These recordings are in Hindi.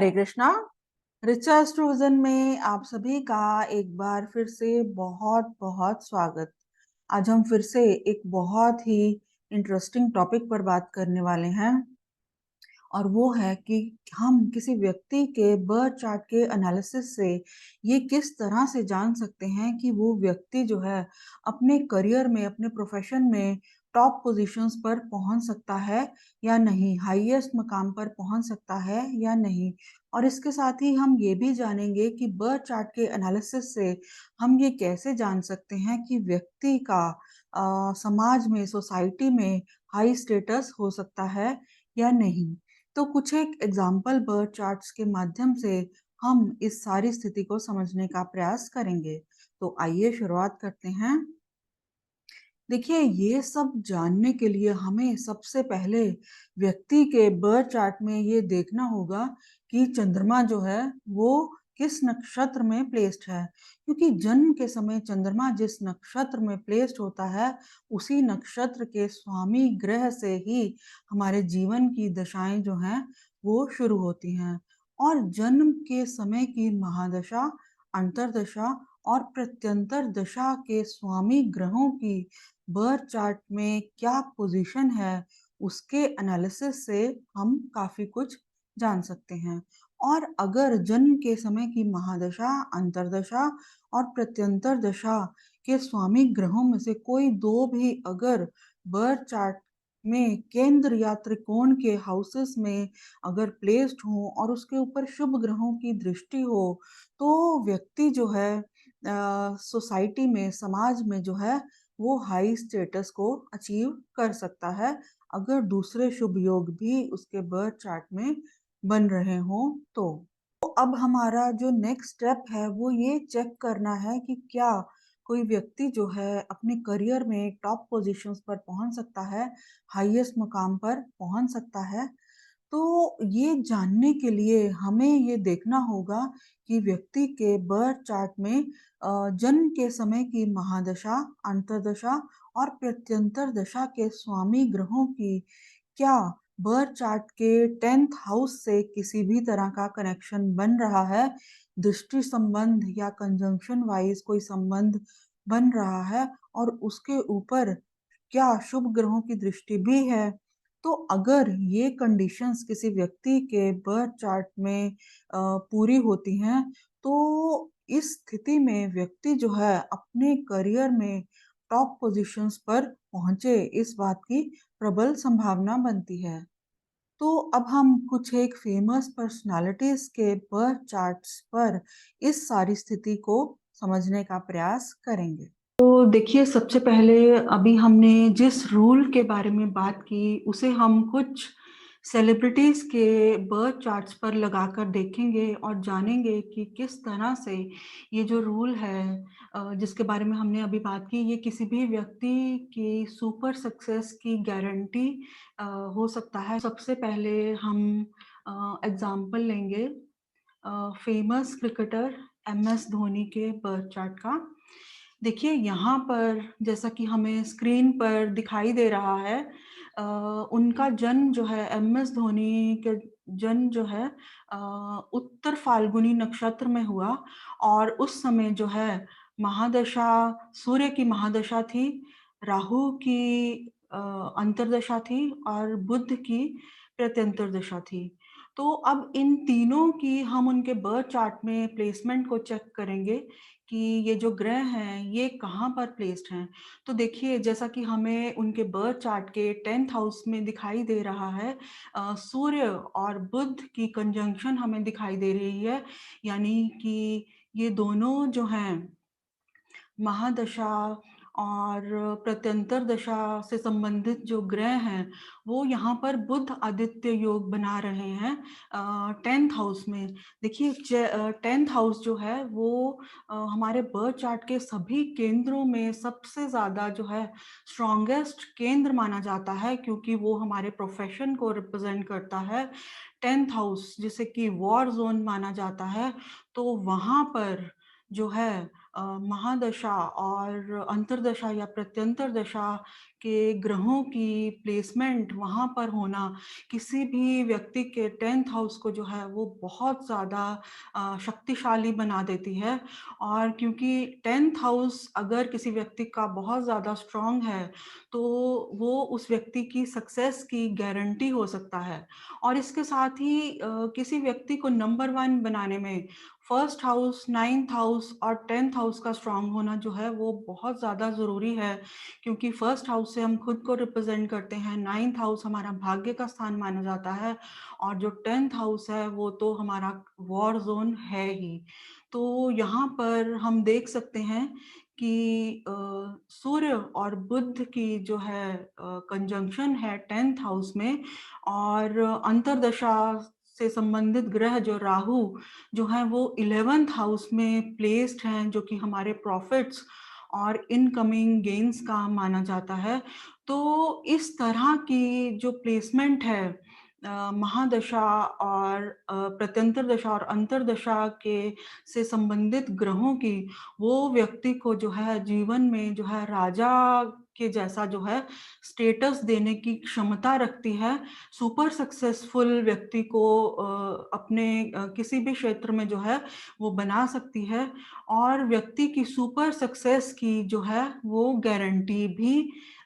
हरे कृष्णा। रिचा एस्ट्रोविजन में आप सभी का एक बार फिर से बहुत-बहुत स्वागत। आज हम फिर से एक बहुत ही इंटरेस्टिंग टॉपिक पर बात करने वाले हैं और वो है कि हम किसी व्यक्ति के बर्थ चार्ट के एनालिसिस से ये किस तरह से जान सकते हैं कि वो व्यक्ति जो है अपने करियर में, अपने प्रोफेशन में टॉप पोजीशंस पर पहुंच सकता है या नहीं, हाईएस्ट मकाम पर पहुंच सकता है या नहीं। और इसके साथ ही हम ये भी जानेंगे कि बर्थ चार्ट के एनालिसिस से हम ये कैसे जान सकते हैं कि व्यक्ति का समाज में, सोसाइटी में हाई स्टेटस हो सकता है या नहीं। तो कुछ एक एग्जाम्पल बर्थ चार्ट्स के माध्यम से हम इस सारी स्थिति को समझने का प्रयास करेंगे। तो आइए शुरुआत करते हैं। देखिए, ये सब जानने के लिए हमें सबसे पहले व्यक्ति के बर्थ चार्ट में ये देखना होगा कि चंद्रमा जो है वो किस नक्षत्र में प्लेस्ड है, क्योंकि जन्म के समय चंद्रमा जिस नक्षत्र में प्लेस्ड होता है उसी नक्षत्र के स्वामी ग्रह से ही हमारे जीवन की दशाएं जो हैं वो शुरू होती हैं। और जन्म के समय की महादशा, अंतर्दशा और प्रत्यंतर दशा के स्वामी ग्रहों की बर्थ चार्ट में क्या पोजीशन है, उसके एनालिसिस से हम काफ़ी कुछ जान सकते हैं। और अगर जन्म के समय की महादशा, अंतर्दशा और प्रत्यंतर दशा के स्वामी ग्रहों में से कोई 2 भी अगर बर्थ चार्ट में केंद्र या त्रिकोण के हाउसेस में अगर प्लेस्ड हों और उसके ऊपर शुभ ग्रहों की दृष्टि हो, तो व्यक्ति जो है सोसाइटी में, समाज में जो है वो हाई स्टेटस को अचीव कर सकता है, अगर दूसरे शुभ योग भी उसके बर्थ चार्ट में बन रहे हों तो। तो अब हमारा जो नेक्स्ट स्टेप है वो ये चेक करना है कि क्या कोई व्यक्ति जो है अपने करियर में टॉप पोजीशंस पर पहुंच सकता है, हाईएस्ट मुकाम पर पहुंच सकता है। तो ये जानने के लिए हमें ये देखना होगा कि व्यक्ति के बर्थ चार्ट में जन्म के समय की महादशा, अंतर्दशा और प्रत्यंतर दशा के स्वामी ग्रहों की क्या बर्थ चार्ट के 10th हाउस से किसी भी तरह का कनेक्शन बन रहा है, दृष्टि संबंध या कंजंक्शन वाइज कोई संबंध बन रहा है और उसके ऊपर क्या शुभ ग्रहों की दृष्टि भी है। तो अगर ये कंडीशंस किसी व्यक्ति के बर्थ चार्ट में पूरी होती हैं, तो इस स्थिति में व्यक्ति जो है अपने करियर में टॉप पोजीशंस पर पहुंचे, इस बात की प्रबल संभावना बनती है। तो अब हम कुछ एक फेमस पर्सनालिटीज के बर्थ चार्ट्स पर इस सारी स्थिति को समझने का प्रयास करेंगे। तो देखिए, सबसे पहले अभी हमने जिस रूल के बारे में बात की उसे हम कुछ सेलिब्रिटीज के बर्थ चार्ट्स पर लगाकर देखेंगे और जानेंगे कि किस तरह से ये जो रूल है जिसके बारे में हमने अभी बात की, ये किसी भी व्यक्ति की सुपर सक्सेस की गारंटी हो सकता है। सबसे पहले हम एग्जाम्पल लेंगे फेमस क्रिकेटर एमएस धोनी के बर्थ चार्ट का। देखिए, यहाँ पर जैसा कि हमें स्क्रीन पर दिखाई दे रहा है, उनका जन्म जो है, एमएस धोनी के जन्म जो है उत्तर फाल्गुनी नक्षत्र में हुआ और उस समय जो है महादशा, सूर्य की महादशा थी, राहु की अंतर्दशा थी और बुध की प्रत्यंतर दशा थी। तो अब इन तीनों की हम उनके बर्थ चार्ट में प्लेसमेंट को चेक करेंगे कि ये जो ग्रह हैं ये कहाँ पर प्लेस्ड हैं। तो देखिए, जैसा कि हमें उनके बर्थ चार्ट के 10th हाउस में दिखाई दे रहा है, सूर्य और बुध की कंजंक्शन हमें दिखाई दे रही है, यानी कि ये दोनों जो हैं महादशा और प्रत्यंतर दशा से संबंधित जो ग्रह हैं वो यहाँ पर बुध आदित्य योग बना रहे हैं 10th हाउस में। देखिए, 10th हाउस जो है वो हमारे बर्थ चार्ट के सभी केंद्रों में सबसे ज़्यादा जो है स्ट्रॉन्गेस्ट केंद्र माना जाता है, क्योंकि वो हमारे प्रोफेशन को रिप्रेजेंट करता है। 10th हाउस जिसे कि वॉर जोन माना जाता है, तो वहाँ पर जो है महादशा और अंतर्दशा या प्रत्यंतर दशा के ग्रहों की प्लेसमेंट वहाँ पर होना किसी भी व्यक्ति के 10th हाउस को जो है वो बहुत ज़्यादा शक्तिशाली बना देती है। और क्योंकि 10th हाउस अगर किसी व्यक्ति का बहुत ज़्यादा स्ट्रॉन्ग है, तो वो उस व्यक्ति की सक्सेस की गारंटी हो सकता है। और इसके साथ ही किसी व्यक्ति को नंबर 1 बनाने में फर्स्ट हाउस, 9th हाउस और 10th हाउस का स्ट्रॉन्ग होना जो है वो बहुत ज़्यादा ज़रूरी है, क्योंकि फर्स्ट हाउस से हम खुद को रिप्रेज़ेंट करते हैं, 9th हाउस हमारा भाग्य का स्थान माना जाता है और जो 10th हाउस है वो तो हमारा वॉर ज़ोन है ही। तो यहाँ पर हम देख सकते हैं कि सूर्य और बुध की जो है कंजंक्शन है 10th हाउस में, और अंतर्दशा से संबंधित ग्रह जो राहु जो हैं वो 11th हाउस में प्लेस्ड हैं, जो कि हमारे प्रॉफिट्स और इनकमिंग गेन्स का माना जाता है। तो इस तरह की जो प्लेसमेंट है महादशा और प्रत्यंतर दशा और अंतर्दशा के से संबंधित ग्रहों की, वो व्यक्ति को जो है जीवन में जो है राजा के जैसा जो है स्टेटस देने की क्षमता रखती है। सुपर सक्सेसफुल व्यक्ति को अपने किसी भी क्षेत्र में जो है वो बना सकती है, और व्यक्ति की सुपर सक्सेस की जो है वो गारंटी भी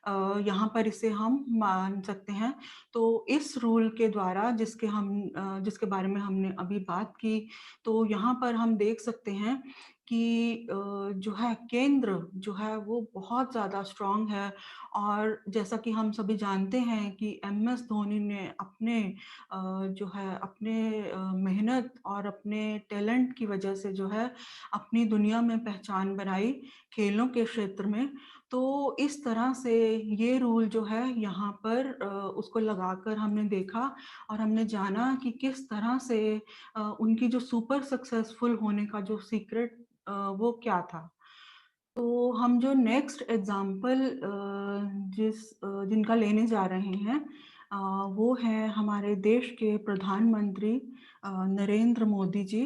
यहाँ पर इसे हम मान सकते हैं। तो इस रूल के द्वारा जिसके बारे में हमने अभी बात की, तो यहाँ पर हम देख सकते हैं कि जो है केंद्र जो है वो बहुत ज़्यादा स्ट्रॉन्ग है। और जैसा कि हम सभी जानते हैं कि एमएस धोनी ने अपने जो है अपने मेहनत और अपने टैलेंट की वजह से जो है अपनी दुनिया में पहचान बनाई खेलों के क्षेत्र में। तो इस तरह से ये रूल जो है यहाँ पर उसको लगाकर हमने देखा और हमने जाना कि किस तरह से उनकी जो सुपर सक्सेसफुल होने का जो सीक्रेट वो क्या था। तो हम जो नेक्स्ट एग्ज़ाम्पल जिनका लेने जा रहे हैं अ, वो है हमारे देश के प्रधानमंत्री नरेंद्र मोदी जी।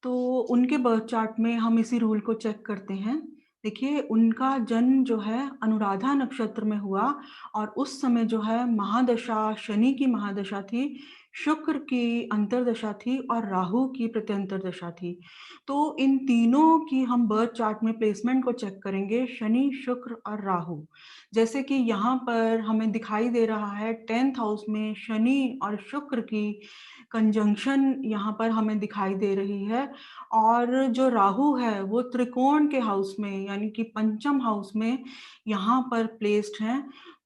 तो उनके बर्थ चार्ट में हम इसी रूल को चेक करते हैं। देखिए, उनका जन्म जो है अनुराधा नक्षत्र में हुआ और उस समय जो है महादशा शनि की महादशा थी, शुक्र की अंतर्दशा थी और राहु की प्रत्यंतर दशा थी। तो इन तीनों की हम बर्थ चार्ट में प्लेसमेंट को चेक करेंगे, शनि, शुक्र और राहु। जैसे कि यहाँ पर हमें दिखाई दे रहा है 10th हाउस में शनि और शुक्र की कंजंक्शन यहाँ पर हमें दिखाई दे रही है, और जो राहु है वो त्रिकोण के हाउस में यानी कि पंचम हाउस में यहाँ पर प्लेस्ड हैं।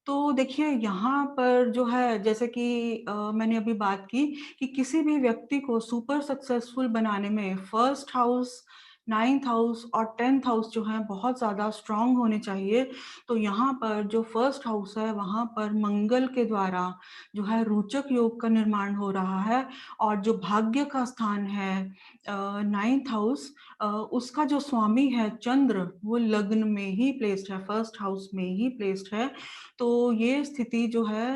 तो देखिए यहाँ पर जो है जैसे कि मैंने अभी बात की कि किसी भी व्यक्ति को सुपर सक्सेसफुल बनाने में फर्स्ट हाउस, 9th हाउस और 10th हाउस जो हैं बहुत ज़्यादा स्ट्रॉन्ग होने चाहिए। तो यहाँ पर जो फर्स्ट हाउस है वहाँ पर मंगल के द्वारा जो है रोचक योग का निर्माण हो रहा है, और जो भाग्य का स्थान है 9th हाउस, उसका जो स्वामी है चंद्र वो लग्न में ही प्लेस्ड है, फर्स्ट हाउस में ही प्लेस्ड है। तो ये स्थिति जो है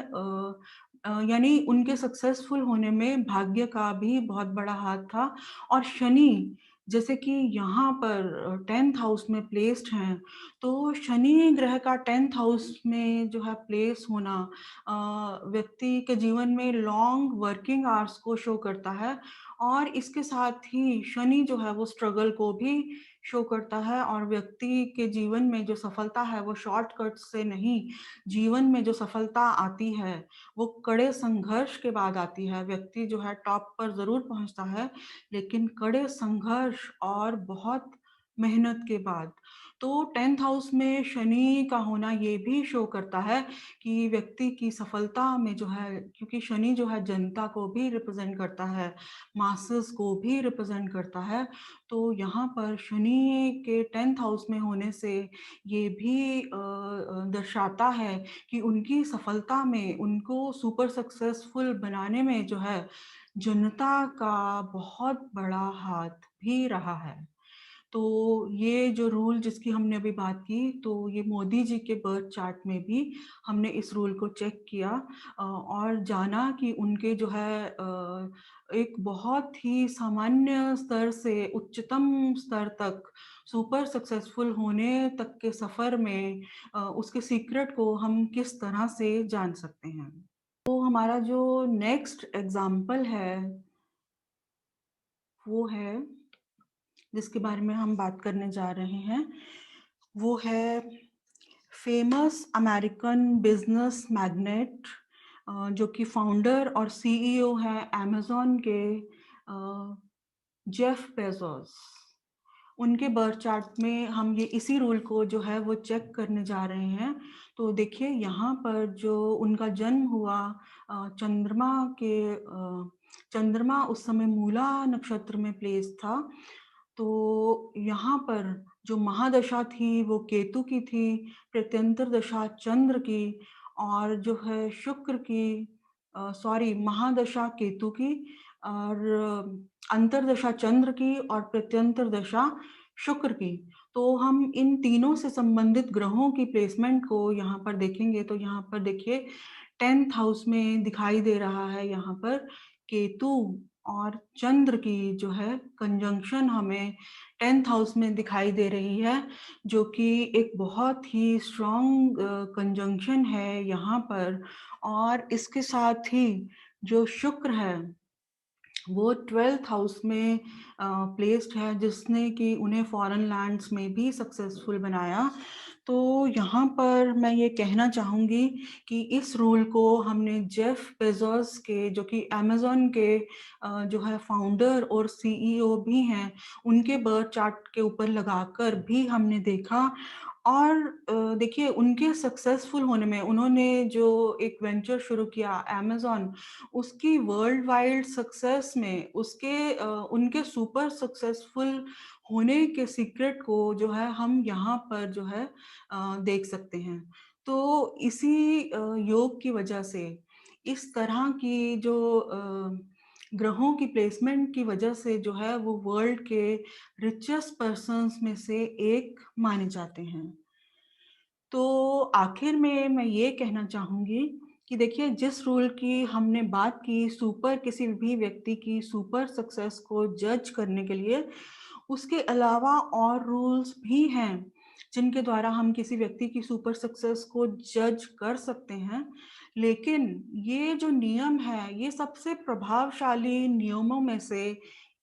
यानी उनके सक्सेसफुल होने में भाग्य का भी बहुत बड़ा हाथ था। और शनि जैसे कि यहाँ पर 10th हाउस में प्लेस्ड हैं, तो शनि ग्रह का 10th हाउस में जो है प्लेस होना व्यक्ति के जीवन में लॉन्ग वर्किंग आवर्स को शो करता है, और इसके साथ ही शनि जो है वो स्ट्रगल को भी शो करता है, और व्यक्ति के जीवन में जो सफलता है वो शॉर्टकट से नहीं, जीवन में जो सफलता आती है वो कड़े संघर्ष के बाद आती है। व्यक्ति जो है टॉप पर ज़रूर पहुँचता है, लेकिन कड़े संघर्ष और बहुत मेहनत के बाद। तो 10th हाउस में शनि का होना ये भी शो करता है कि व्यक्ति की सफलता में जो है, क्योंकि शनि जो है जनता को भी रिप्रेज़ेंट करता है, मासेस को भी रिप्रेज़ेंट करता है। तो यहाँ पर शनि के 10th हाउस में होने से ये भी दर्शाता है कि उनकी सफलता में, उनको सुपर सक्सेसफुल बनाने में जो है जनता का बहुत बड़ा हाथ भी रहा है। तो ये जो रूल जिसकी हमने अभी बात की, तो ये मोदी जी के बर्थ चार्ट में भी हमने इस रूल को चेक किया और जाना कि उनके जो है एक बहुत ही सामान्य स्तर से उच्चतम स्तर तक सुपर सक्सेसफुल होने तक के सफ़र में उसके सीक्रेट को हम किस तरह से जान सकते हैं। तो हमारा जो नेक्स्ट एग्ज़ाम्पल है, वो है जिसके बारे में हम बात करने जा रहे हैं, वो है फेमस अमेरिकन बिजनेस मैग्नेट जो कि फाउंडर और सीईओ हैं अमेज़न के जेफ बेज़ोस। उनके बर्थ चार्ट में हम ये इसी रूल को जो है वो चेक करने जा रहे हैं। तो देखिए यहाँ पर जो उनका जन्म हुआ चंद्रमा के चंद्रमा उस समय मूला नक्षत्र में प्लेस था। तो यहाँ पर जो महादशा थी वो केतु की थी, प्रत्यंतर दशा चंद्र की और जो है शुक्र की सॉरी महादशा केतु की और अंतर्दशा चंद्र की और प्रत्यंतर दशा शुक्र की। तो हम इन तीनों से संबंधित ग्रहों की प्लेसमेंट को यहाँ पर देखेंगे तो यहाँ पर देखिए 10th हाउस में दिखाई दे रहा है यहाँ पर केतु और चंद्र की जो है कंजंक्शन हमें 10th हाउस में दिखाई दे रही है, जो कि एक बहुत ही स्ट्रॉन्ग कंजंक्शन है यहाँ पर। और इसके साथ ही जो शुक्र है वो 12th हाउस में प्लेस्ड है, जिसने कि उन्हें फॉरेन लैंड्स में भी सक्सेसफुल बनाया। तो यहाँ पर मैं ये कहना चाहूँगी कि इस रूल को हमने जेफ बेज़ोस के जो कि अमेज़न के जो है फाउंडर और सीईओ भी हैं, उनके बर्थ चार्ट के ऊपर लगाकर भी हमने देखा और देखिए उनके सक्सेसफुल होने में उन्होंने जो एक वेंचर शुरू किया अमेज़न, उसकी वर्ल्ड वाइड सक्सेस में उनके सुपर सक्सेसफुल होने के सीक्रेट को जो है हम यहाँ पर जो है देख सकते हैं। तो इसी योग की वजह से इस तरह की जो ग्रहों की प्लेसमेंट की वजह से जो है वो वर्ल्ड के रिचेस्ट पर्सन्स में से एक माने जाते हैं। तो आखिर में मैं ये कहना चाहूँगी कि देखिए जिस रूल की हमने बात की सुपर किसी भी व्यक्ति की सुपर सक्सेस को जज करने के लिए, उसके अलावा और रूल्स भी हैं, जिनके द्वारा हम किसी व्यक्ति की सुपर सक्सेस को जज कर सकते हैं। लेकिन ये जो नियम है, ये सबसे प्रभावशाली नियमों में से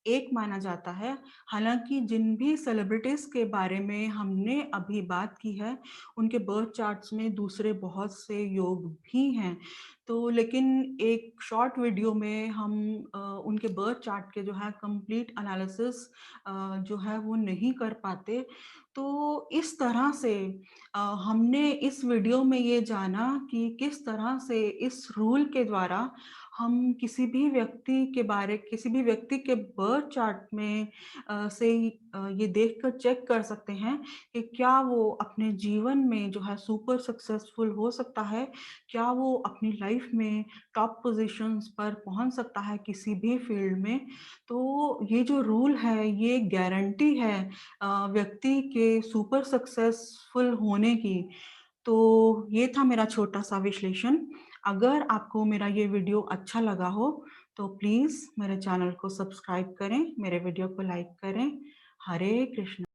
एक माना जाता है। हालाँकि जिन भी सेलिब्रिटीज़ के बारे में हमने अभी बात की है, उनके बर्थ चार्ट्स में दूसरे बहुत से योग भी हैं। तो लेकिन एक शॉर्ट वीडियो में हम उनके बर्थ चार्ट के जो है कंप्लीट एनालिसिस जो है वो नहीं कर पाते। तो इस तरह से हमने इस वीडियो में ये जाना कि किस तरह से इस रूल के द्वारा हम किसी भी व्यक्ति के बर्थ चार्ट में से ये देखकर चेक कर सकते हैं कि क्या वो अपने जीवन में जो है सुपर सक्सेसफुल हो सकता है? क्या वो अपनी लाइफ में टॉप पोज़ीशंस पर पहुँच सकता है किसी भी फ़ील्ड में? तो ये जो रूल है ये गारंटी है व्यक्ति के सुपर सक्सेसफुल होने की। तो ये था मेरा छोटा-सा विश्लेषण। अगर आपको मेरा ये वीडियो अच्छा लगा हो, तो प्लीज़ मेरे चैनल को सब्सक्राइब करें, मेरे वीडियो को लाइक करें। हरे कृष्ण।